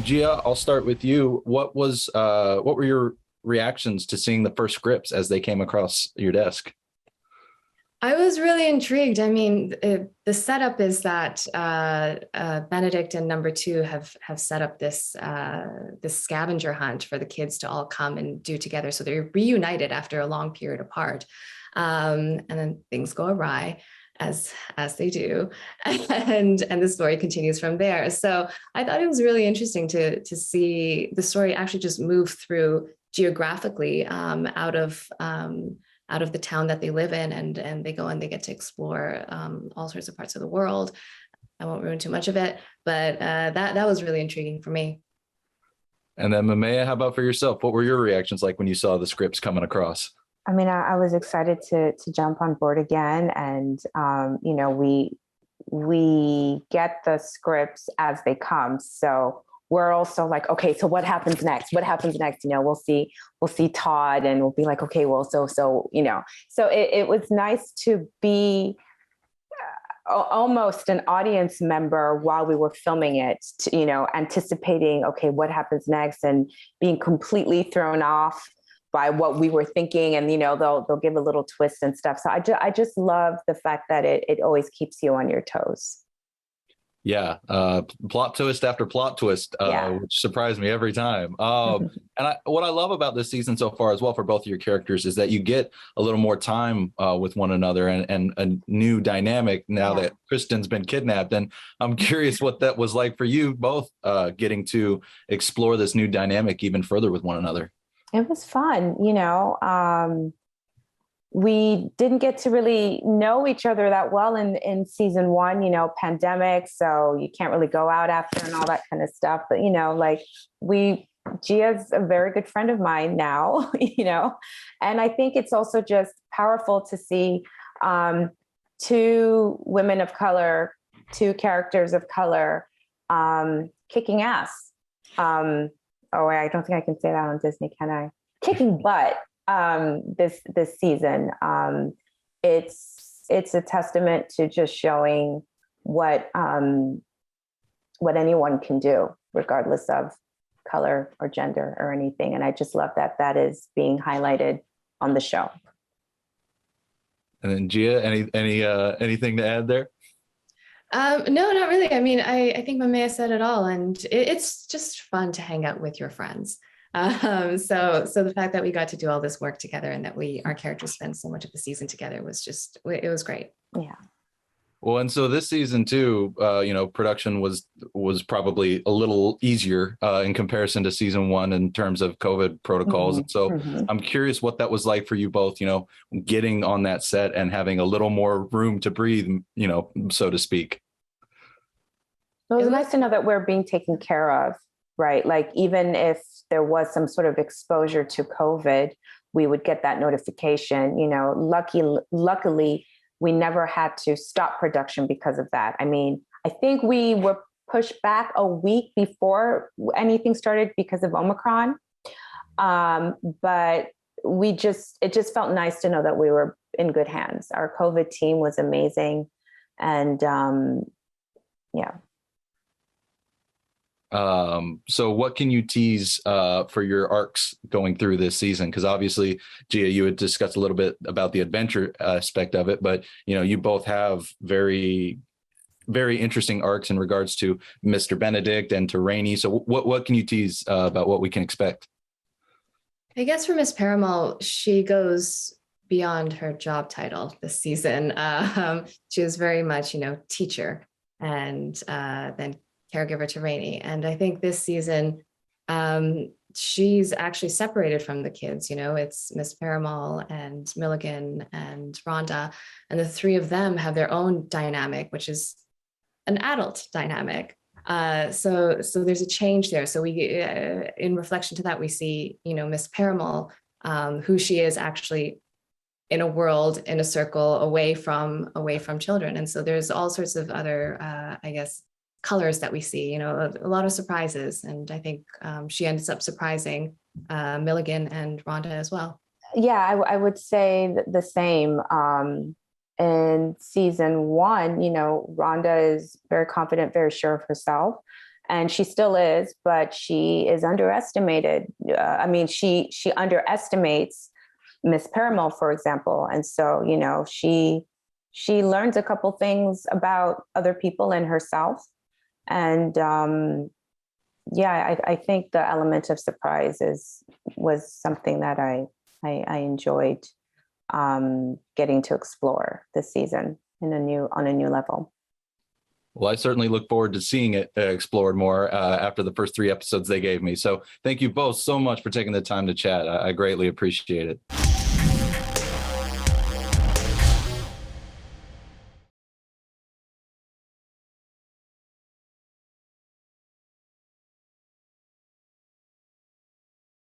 Gia, I'll start with you. What were your reactions to seeing the first scripts as they came across your desk? I was really intrigued. I mean, the setup is that Benedict and number two have set up this scavenger hunt for the kids to all come and do together. So they're reunited after a long period apart, and then things go awry, as they do, and the story continues from there. So I thought it was really interesting to see the story actually just move through geographically out of the town that they live in, and they go and they get to explore all sorts of parts of the world. I won't ruin too much of it, but that was really intriguing for me. And then MaameYaa, how about for yourself? What were your reactions like when you saw the scripts coming across? I mean, I was excited to jump on board again, and we get the scripts as they come, so we're also like, okay, so what happens next? What happens next? We'll see Todd, and we'll be like, okay, well, so it was nice to be almost an audience member while we were filming it, anticipating, okay, what happens next, and being completely thrown off by what we were thinking, and they'll give a little twist and stuff. So I just love the fact that it always keeps you on your toes. Yeah, plot twist after plot twist, which surprised me every time. And what I love about this season so far as well for both of your characters is that you get a little more time with one another, and a new dynamic now that Kristen's been kidnapped. And I'm curious what that was like for you both, getting to explore this new dynamic even further with one another. It was fun, we didn't get to really know each other that well in season one, pandemic. So you can't really go out after and all that kind of stuff. But, Gia's a very good friend of mine now, and I think it's also just powerful to see two women of color, two characters of color, kicking ass. I don't think I can say that on Disney, can I? Kicking butt. This season, it's a testament to just showing what anyone can do, regardless of color or gender or anything. And I just love that is being highlighted on the show. And then Gia, anything to add there? No, not really. I mean, I think MaameYaa said it all, and it's just fun to hang out with your friends. So the fact that we got to do all this work together, and that our characters spend so much of the season together it was great. Yeah. Well, and so this season too, production was probably a little easier in comparison to season one in terms of COVID protocols. And so I'm curious what that was like for you both, getting on that set and having a little more room to breathe, so to speak. It was nice to know that we're being taken care of, right? Like, even if there was some sort of exposure to COVID, we would get that notification. Luckily, we never had to stop production because of that. I mean, I think we were pushed back a week before anything started because of Omicron. But it just felt nice to know that we were in good hands. Our COVID team was amazing. And yeah. So what can you tease for your arcs going through this season? Because obviously, Gia, you had discussed a little bit about the adventure aspect of it, but you both have very, very interesting arcs in regards to Mr. Benedict and to Rainey. So what can you tease about what we can expect? I guess for Miss Paramal, she goes beyond her job title this season. She was very much, teacher, and then caregiver to Rainey. And I think this season, she's actually separated from the kids. It's Miss Paramal and Milligan and Rhonda, and the three of them have their own dynamic, which is an adult dynamic. So there's a change there. So we, in reflection to that, we see, Miss Paramal, who she is actually in a world, in a circle away from children. And so there's all sorts of other, I guess, colors that we see, a lot of surprises. And I think she ends up surprising Milligan and Rhonda as well. Yeah, I would say the same. In season one, Rhonda is very confident, very sure of herself. and she still is, but she is underestimated. I mean, she underestimates Miss Paramount, for example. And so, you know, she learns a couple things about other people and herself. And I think the element of surprise was something that I enjoyed getting to explore this season on a new level. Well, I certainly look forward to seeing it explored more after the first 3 episodes they gave me. So thank you both so much for taking the time to chat. I greatly appreciate it.